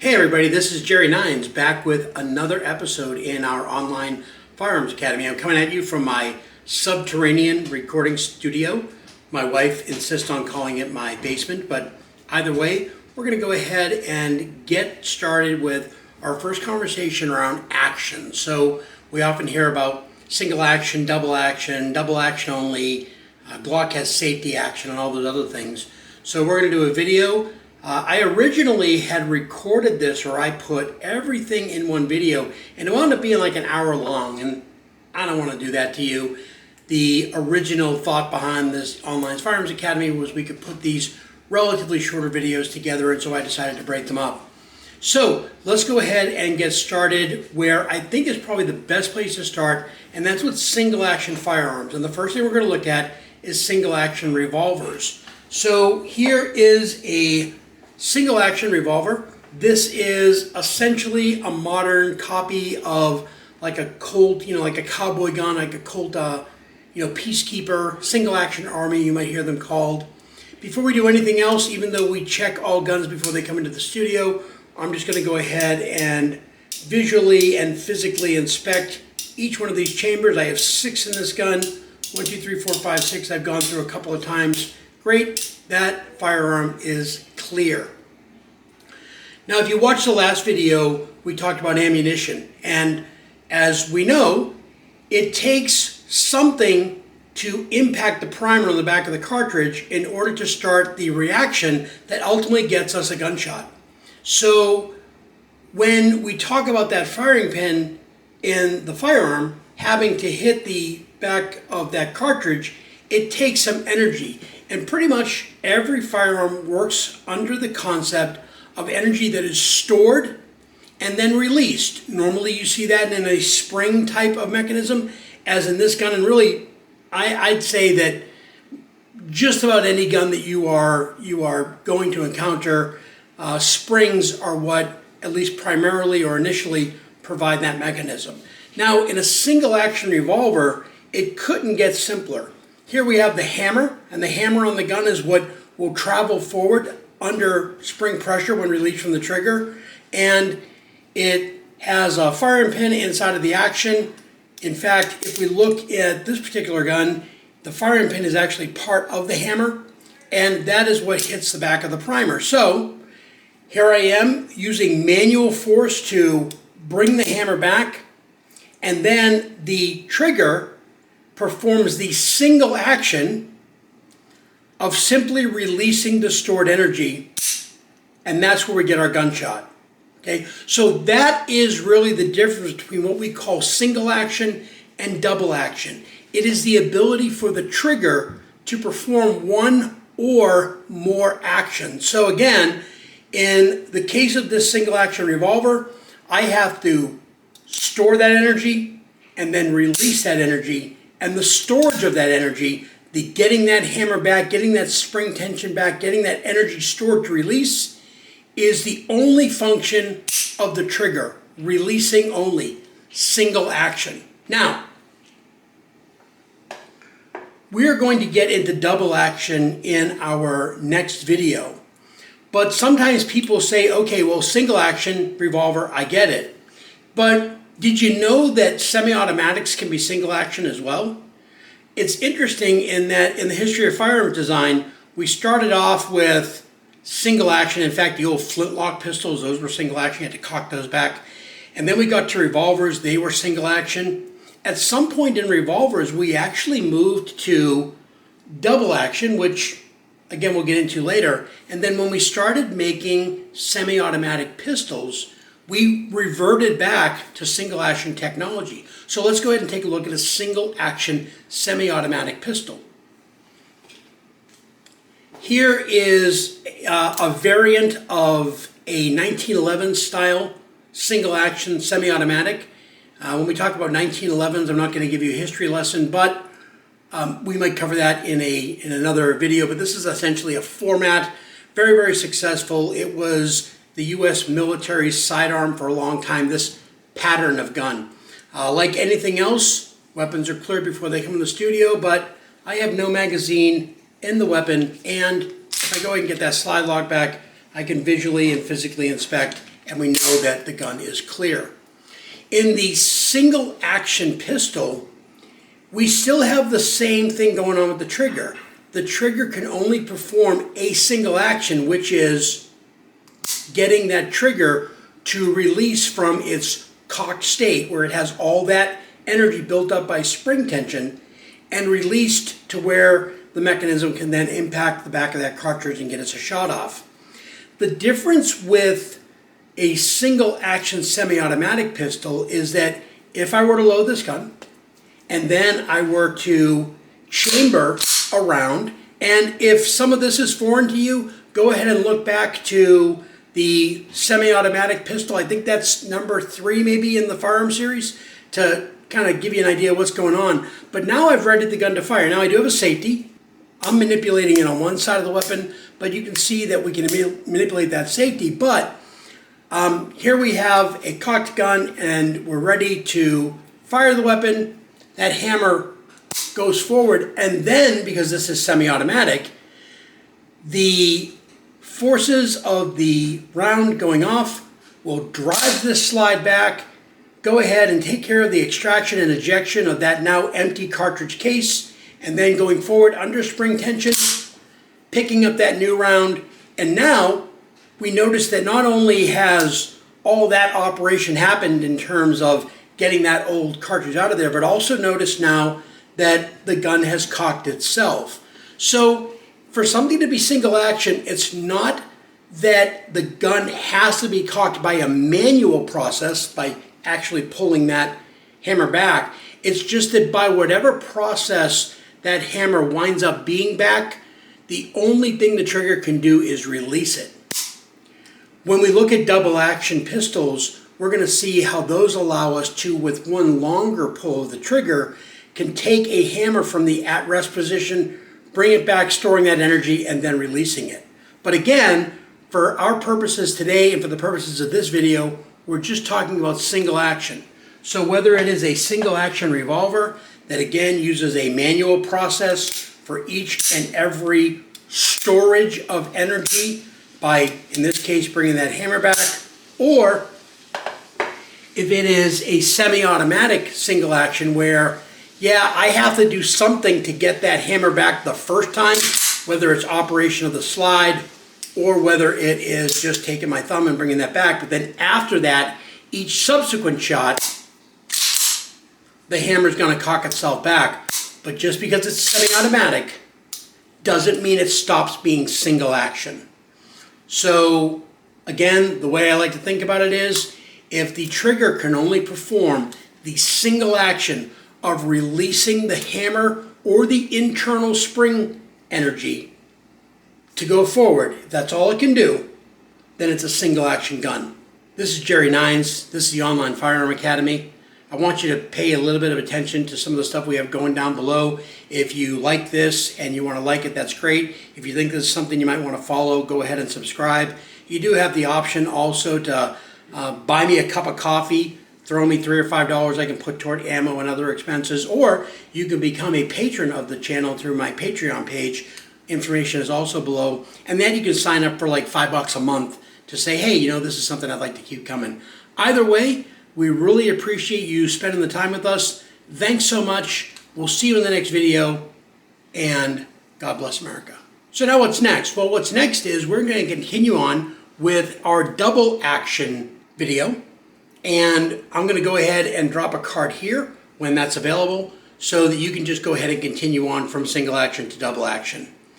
Hey everybody, this is Jerry9s back with another episode in our online Firearms Academy. I'm coming at you from my subterranean recording studio. My wife insists on calling it my basement, but either way, we're going to go ahead and get started with our first conversation around action. So we often hear about single action, double action only, Glock has safety action, and all those other things. So we're going to do a video. I originally had recorded this, or I put everything in one video, and it wound up being like an hour long, and I don't want to do that to you. The original thought behind this online Firearms Academy was we could put these relatively shorter videos together, and so I decided to break them up. So let's go ahead and get started where I think is probably the best place to start, and that's with single action firearms. And the first thing we're going to look at is single action revolvers. So here is a single action revolver. This is essentially a modern copy of like a Colt, like a cowboy gun, like a Colt, Peacekeeper, single action army, you might hear them called. Before we do anything else, even though we check all guns before they come into the studio, I'm just going to go ahead and visually and physically inspect each one of these chambers. I have 6 in this gun. 1, 2, 3, 4, 5, 6. I've gone through a couple of times. Great, that firearm is clear. Now, if you watched the last video, we talked about ammunition. And as we know, it takes something to impact the primer on the back of the cartridge in order to start the reaction that ultimately gets us a gunshot. So when we talk about that firing pin in the firearm having to hit the back of that cartridge, it takes some energy. And pretty much every firearm works under the concept of energy that is stored and then released. Normally you see that in a spring type of mechanism, as in this gun. And really, I'd say that just about any gun that you are going to encounter, springs are what, at least primarily or initially, provide that mechanism. Now, in a single action revolver, it couldn't get simpler. Here we have the hammer, and the hammer on the gun is what will travel forward under spring pressure when released from the trigger, and it has a firing pin inside of the action. In fact, if we look at this particular gun, the firing pin is actually part of the hammer, and that is what hits the back of the primer. So here I am using manual force to bring the hammer back, and then the trigger performs the single action of simply releasing the stored energy, and that's where we get our gunshot. Okay, so that is really the difference between what we call single action and double action. It is the ability for the trigger to perform one or more actions. So again, in the case of this single action revolver, I have to store that energy and then release that energy, and the storage of that energy, the getting that hammer back, getting that spring tension back, getting that energy stored to release, is the only function of the trigger. Releasing only. Single action. Now, we are going to get into double action in our next video. But sometimes people say, okay, well, single action revolver, I get it. But did you know that semi-automatics can be single action as well? It's interesting in that in the history of firearms design, we started off with single action. In fact, the old flintlock pistols, those were single action. You had to cock those back. And then we got to revolvers. They were single action. At some point in revolvers, we actually moved to double action, which, again, we'll get into later. And then when we started making semi-automatic pistols, we reverted back to single action technology. So let's go ahead and take a look at a single action semi-automatic pistol. Here is a variant of a 1911 style single action semi-automatic. When we talk about 1911s, I'm not going to give you a history lesson, but we might cover that in another video. But this is essentially a format, very, very successful. It was the U.S. military sidearm for a long time, this pattern of gun. Like anything else, weapons are cleared before they come in the studio, but I have no magazine in the weapon, and if I go ahead and get that slide lock back, I can visually and physically inspect and we know that the gun is clear. In the single action pistol, we still have the same thing going on with the trigger. The trigger can only perform a single action, which is getting that trigger to release from its cocked state where it has all that energy built up by spring tension and released to where the mechanism can then impact the back of that cartridge and get us a shot off. The difference with a single action semi-automatic pistol is that if I were to load this gun and then I were to chamber a round, and if some of this is foreign to you, go ahead and look back to the semi-automatic pistol. I think that's number 3 maybe in the firearm series, to kind of give you an idea of what's going on. But now I've readied the gun to fire. Now I do have a safety. I'm manipulating it on one side of the weapon, but you can see that we can manipulate that safety. But here we have a cocked gun and we're ready to fire the weapon. That hammer goes forward, and then, because this is semi-automatic, the forces of the round going off will drive this slide back, go ahead and take care of the extraction and ejection of that now empty cartridge case, and then going forward under spring tension, picking up that new round. And now we notice that not only has all that operation happened in terms of getting that old cartridge out of there, but also notice now that the gun has cocked itself. So for something to be single action, it's not that the gun has to be cocked by a manual process, by actually pulling that hammer back. It's just that by whatever process that hammer winds up being back, the only thing the trigger can do is release it. When we look at double action pistols, we're going to see how those allow us to, with one longer pull of the trigger, can take a hammer from the at-rest position, bring it back, storing that energy, and then releasing it. But again, for our purposes today and for the purposes of this video, we're just talking about single action. So whether it is a single action revolver that again uses a manual process for each and every storage of energy by, in this case, bringing that hammer back, or if it is a semi-automatic single action where, yeah, I have to do something to get that hammer back the first time, whether it's operation of the slide or whether it is just taking my thumb and bringing that back. But then after that, each subsequent shot, the hammer's going to cock itself back. But just because it's semi-automatic doesn't mean it stops being single action. So again, the way I like to think about it is, if the trigger can only perform the single action of releasing the hammer or the internal spring energy to go forward, if that's all it can do, then it's a single action gun. This is Jerry9s. This is the Online Firearm Academy. I want you to pay a little bit of attention to some of the stuff we have going down below. If you like this and you want to like it, that's great. If you think this is something you might want to follow, go ahead and subscribe. You do have the option also to buy me a cup of coffee, throw me $3 or $5 I can put toward ammo and other expenses, or you can become a patron of the channel through my Patreon page. Information is also below, and then you can sign up for like $5 a month to say, hey, you know, this is something I'd like to keep coming. Either way, we really appreciate you spending the time with us. Thanks so much. We'll see you in the next video, and God bless America. So now what's next? Well, what's next is we're going to continue on with our double action video, and I'm going to go ahead and drop a card here when that's available so that you can just go ahead and continue on from single action to double action.